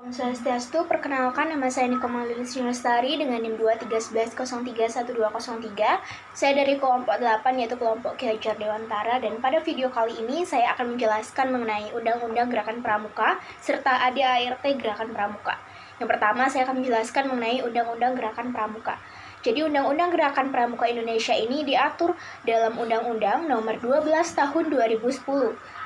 Swastiastu, perkenalkan nama saya Niko Malilis Lestari dengan NIM 21311031203. Saya dari kelompok 8 yaitu kelompok Ki Hajar Dewantara, dan pada video kali ini saya akan menjelaskan mengenai Undang-Undang Gerakan Pramuka serta ADART Gerakan Pramuka. Yang pertama saya akan menjelaskan mengenai Undang-Undang Gerakan Pramuka. Jadi Undang-Undang Gerakan Pramuka Indonesia ini diatur dalam Undang-Undang Nomor 12 Tahun 2010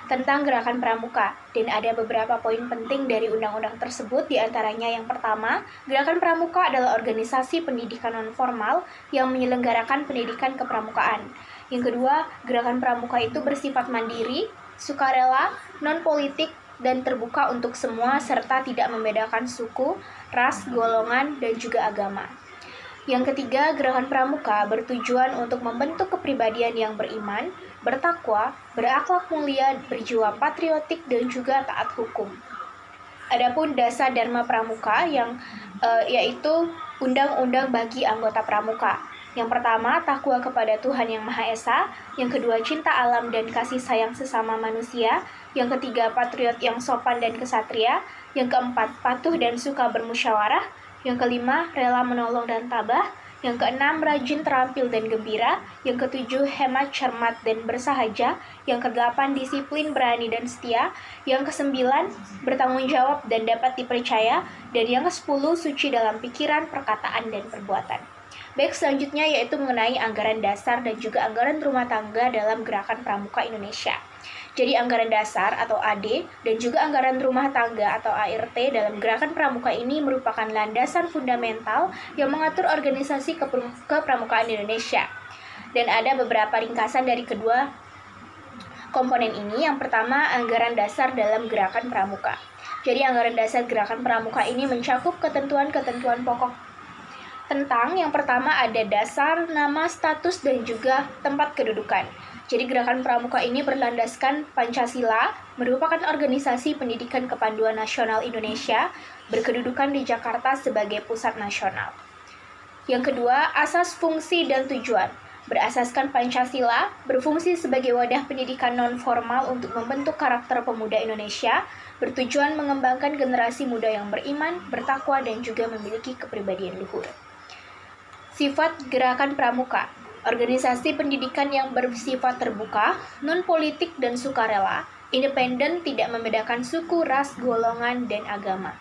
tentang Gerakan Pramuka, dan ada beberapa poin penting dari undang-undang tersebut. Diantaranya yang pertama, Gerakan Pramuka adalah organisasi pendidikan non-formal yang menyelenggarakan pendidikan kepramukaan. Yang kedua, Gerakan Pramuka itu bersifat mandiri, sukarela, non-politik, dan terbuka untuk semua serta tidak membedakan suku, ras, golongan, dan juga agama. Yang ketiga, Gerakan Pramuka bertujuan untuk membentuk kepribadian yang beriman, bertakwa, berakhlak mulia, berjiwa patriotik, dan juga taat hukum. Adapun dasar Dharma Pramuka yaitu undang-undang bagi anggota pramuka. Yang pertama, takwa kepada Tuhan Yang Maha Esa. Yang kedua, cinta alam dan kasih sayang sesama manusia. Yang ketiga, patriot yang sopan dan kesatria. Yang keempat, patuh dan suka bermusyawarah. Yang kelima, rela menolong dan tabah. Yang keenam, rajin, terampil, dan gembira. Yang ketujuh, hemat, cermat, dan bersahaja. Yang kedelapan, disiplin, berani, dan setia. Yang kesembilan, bertanggung jawab dan dapat dipercaya. Dan yang kesepuluh, suci dalam pikiran, perkataan, dan perbuatan. Baik, selanjutnya yaitu mengenai anggaran dasar dan juga anggaran rumah tangga dalam Gerakan Pramuka Indonesia. Jadi anggaran dasar atau AD dan juga anggaran rumah tangga atau ART dalam Gerakan Pramuka ini merupakan landasan fundamental yang mengatur organisasi kepramukaan Indonesia. Dan ada beberapa ringkasan dari kedua komponen ini. Yang pertama, anggaran dasar dalam Gerakan Pramuka. Jadi anggaran dasar Gerakan Pramuka ini mencakup ketentuan-ketentuan pokok tentang yang pertama ada dasar, nama, status, dan juga tempat kedudukan. Jadi Gerakan Pramuka ini berlandaskan Pancasila, merupakan organisasi pendidikan kepanduan nasional Indonesia, berkedudukan di Jakarta sebagai pusat nasional. Yang kedua, asas, fungsi, dan tujuan. Berasaskan Pancasila, berfungsi sebagai wadah pendidikan non-formal untuk membentuk karakter pemuda Indonesia, bertujuan mengembangkan generasi muda yang beriman, bertakwa, dan juga memiliki kepribadian luhur. Sifat Gerakan Pramuka: organisasi pendidikan yang bersifat terbuka, non-politik, dan sukarela, independen, tidak membedakan suku, ras, golongan, dan agama.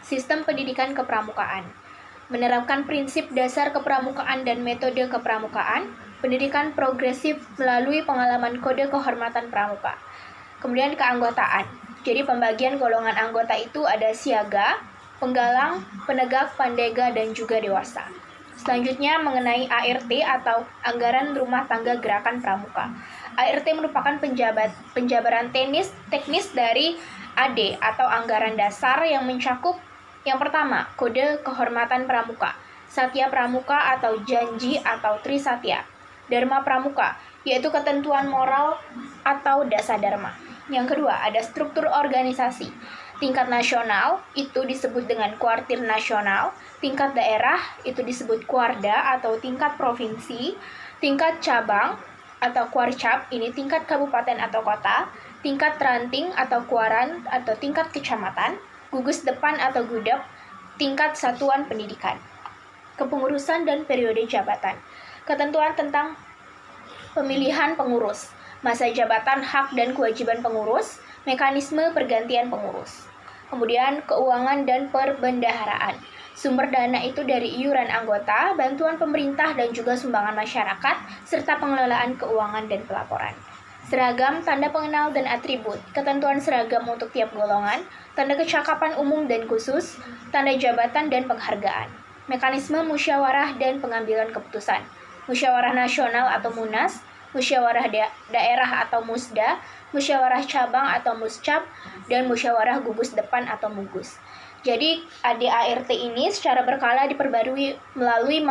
Sistem pendidikan kepramukaan: menerapkan prinsip dasar kepramukaan dan metode kepramukaan, pendidikan progresif melalui pengalaman kode kehormatan pramuka. Kemudian keanggotaan. Jadi pembagian golongan anggota itu ada siaga, penggalang, penegak, pandega, dan juga dewasa. Selanjutnya mengenai ART atau Anggaran Rumah Tangga Gerakan Pramuka. ART merupakan penjabaran teknis dari AD atau anggaran dasar yang mencakup yang pertama, kode kehormatan pramuka, satya pramuka atau janji atau trisatya, dharma pramuka, yaitu ketentuan moral atau dasa dharma. Yang kedua, ada struktur organisasi. Tingkat nasional itu disebut dengan kuartir nasional, tingkat daerah itu disebut kuarda atau tingkat provinsi, tingkat cabang atau kuarcap ini tingkat kabupaten atau kota, tingkat ranting atau kuaran atau tingkat kecamatan, gugus depan atau gudep, tingkat satuan pendidikan. Kepengurusan dan periode jabatan. Ketentuan tentang pemilihan pengurus, masa jabatan, hak dan kewajiban pengurus, mekanisme pergantian pengurus. Kemudian keuangan dan perbendaharaan. Sumber dana itu dari iuran anggota, bantuan pemerintah dan juga sumbangan masyarakat, serta pengelolaan keuangan dan pelaporan. Seragam, tanda pengenal dan atribut. Ketentuan seragam untuk tiap golongan, tanda kecakapan umum dan khusus, tanda jabatan dan penghargaan. Mekanisme musyawarah dan pengambilan keputusan. Musyawarah nasional atau MUNAS, musyawarah daerah atau MUSDA, musyawarah cabang atau MUSCAP, dan musyawarah gugus depan atau MUGUS. Jadi ADART ini secara berkala diperbarui melalui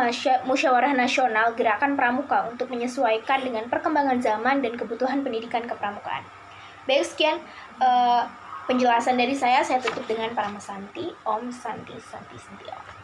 musyawarah nasional Gerakan Pramuka untuk menyesuaikan dengan perkembangan zaman dan kebutuhan pendidikan kepramukaan. Baik, sekian penjelasan dari saya tutup dengan Paramasanti. Om Santi Santi Santi Om.